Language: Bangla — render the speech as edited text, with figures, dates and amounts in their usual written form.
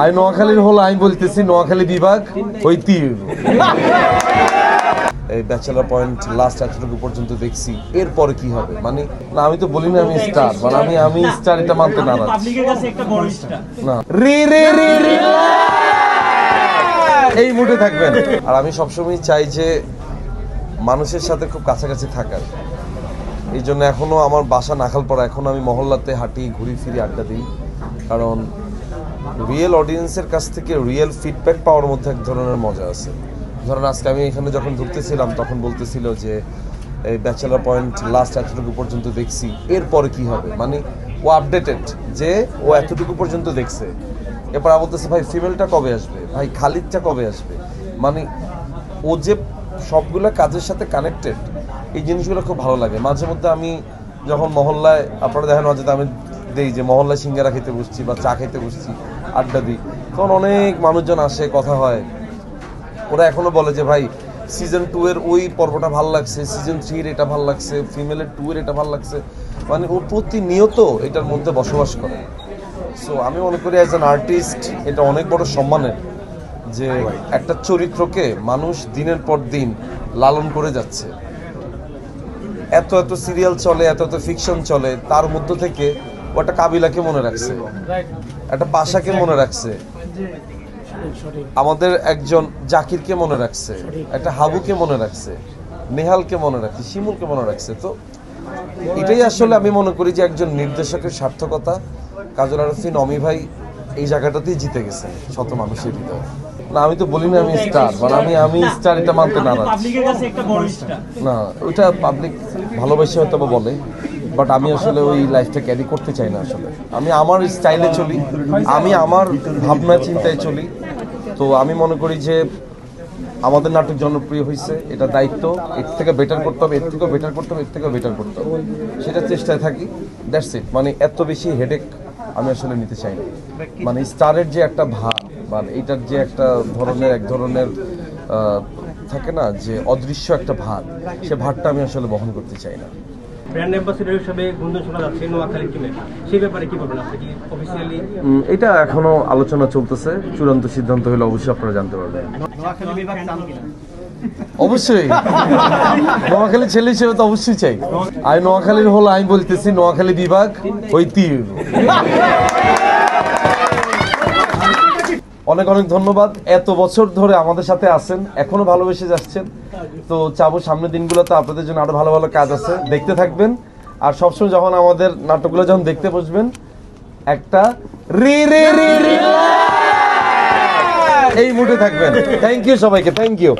আমি নোয়াখালীর হলো, আমি বলতেছি নোয়াখালী বিভাগ হইতেই হইব। এই ব্যাচেলার পয়েন্ট লাস্ট এতটুকু পর্যন্ত দেখছি, এরপরে কি হবে মানে না, আমি তো বলি না আমি স্টার, মানে আমি স্টার এটা মানতে নারাজ না। রে রে রে রে এই মুডে থাকবেন। আর আমি সবসময় চাই যে মানুষের সাথে খুব কাছাকাছি থাকার। এই জন্য এখনো আমার বাসা নাখালপাড়া, এখনো আমি মহল্লাতে হাঁটি, ঘুরি ফিরি, আড্ডা দিই, কারণ রিয়েল অডিয়েন্সের কাছ থেকে রিয়েল ফিডব্যাক পাওয়ার মধ্যে এক ধরনের মজা আছে। ধরেন আজকে আমি এখানে যখন ঢুকতেছিলাম তখন বলতেছিল যে এই ব্যাচেলার পয়েন্ট লাস্ট এতটুকু পর্যন্ত দেখছি, এরপরে কি হবে মানে ও আপডেটেড যে ও এতটুকু পর্যন্ত দেখছে। এরপর বলতেছে ভাই ফিমেলটা কবে আসবে, ভাই খালিদটা কবে আসবে, মানে ও যে সবগুলো কাজের সাথে কানেক্টেড, এই জিনিসগুলো খুব ভালো লাগে। মাঝে মধ্যে আমি যখন মহল্লায়, আপনারা দেখেন হয়তো আমি দেই যে মহল্লায় সিঙ্গারা খেতে বসছি বা চা খেতে বসছি, আড্ডা দিই, তখন অনেক মানুষজন আসে, কথা হয়। ওরা এখনো বলে যে ভাই সিজন 2 এর ওই পর্বটা ভালো লাগছে, সিজন 3 এর এটা ভালো লাগছে, ফিমেলের 2 এর এটা ভালো লাগছে, মানে ও প্রতিনিয়ত এটার মধ্যে বসবাস করে। সো আমি মনে করি অ্যাজ অ্যান আর্টিস্ট এটা অনেক বড় সম্মানের যে একটা চরিত্রকে মানুষ দিনের পর দিন লালন করে যাচ্ছে। এত এত সিরিয়াল চলে, এত এত ফিকশন চলে, তার মধ্য থেকে ও একটা কাবিলাকে মনে রাখছে, একটা পাশাকে মনে রাখছে, আমাদের একজন জাকিরকে মনে রাখছে, একটা হাবুকে মনে রাখছে, নেহালকে মনে রাখছে, শিমুলকে মনে রাখছে। তো এটাই আসলে আমি মনে করি যে একজন নির্দেশকের সার্থকতা। কাজল আরফিন, অমি ভাই এই জায়গাটাতেই জিতে গেছেন শত মানুষের হৃদয়। না আমি তো বলি না আমি স্টার, মানে আমি স্টার এটা মানতে নারাজ না। ওইটা পাবলিক ভালোবাসে হয়তো বলে, বাট আমি আসলে ওই লাইফটা ক্যারি করতে চাই না। আসলে আমি আমার স্টাইলে চলি, আমি আমার ভাবনা চিন্তায় চলি। তো আমি মনে করি যে আমাদের নাটক জনপ্রিয় হয়েছে, এটা দায়িত্ব, এর থেকে বেটার করতে হবে, এর থেকেও বেটার করতে হবে, এর থেকেও বেটার করতে হবে, সেটা চেষ্টায় থাকি। That's it. মানে এত বেশি হেডেক আমি আসলে নিতে চাই না। মানে স্টারের যে একটা ভার, মানে এইটার যে একটা ধরনের এক ধরনের থাকে না যে অদৃশ্য একটা ভার, সে ভারটা আমি আসলে বহন করতে চাই না। ব্র্যান্ড অ্যাম্বাসেডর হিসেবে গুঞ্জন শোনা যাচ্ছে নোয়াখালী টিমে, সেই ব্যাপারে কি বলবেন আপনি? কি অফিশিয়ালি এটা এখনো আলোচনা চলতেছে, চূড়ান্ত সিদ্ধান্ত হলে অবশ্যই আপনারা জানতে পারবেন। নোয়াখালী বিভাগ চান কিনা? অবশ্যই, নোয়াখালী ছেলে হিসেবে তো অবশ্যই চাই। আমি নোয়াখালীর হলো, আমি বলতেছি নোয়াখালী বিভাগ হইতেই হইব। অনেক অনেক ধন্যবাদ, এত বছর ধরে আমাদের সাথে আছেন, এখনো ভালোবেসে যাচ্ছেন। তো চাবো সামনের দিনগুলোতে আপনাদের জন্য আরো ভালো ভালো কাজ আছে, দেখতে থাকবেন। আর সবসময় যখন আমাদের নাটকগুলো যখন দেখতে বসবেন, একটা রে রে রে রে এই মুডে থাকবেন। থ্যাংক ইউ সবাইকে, থ্যাংক ইউ।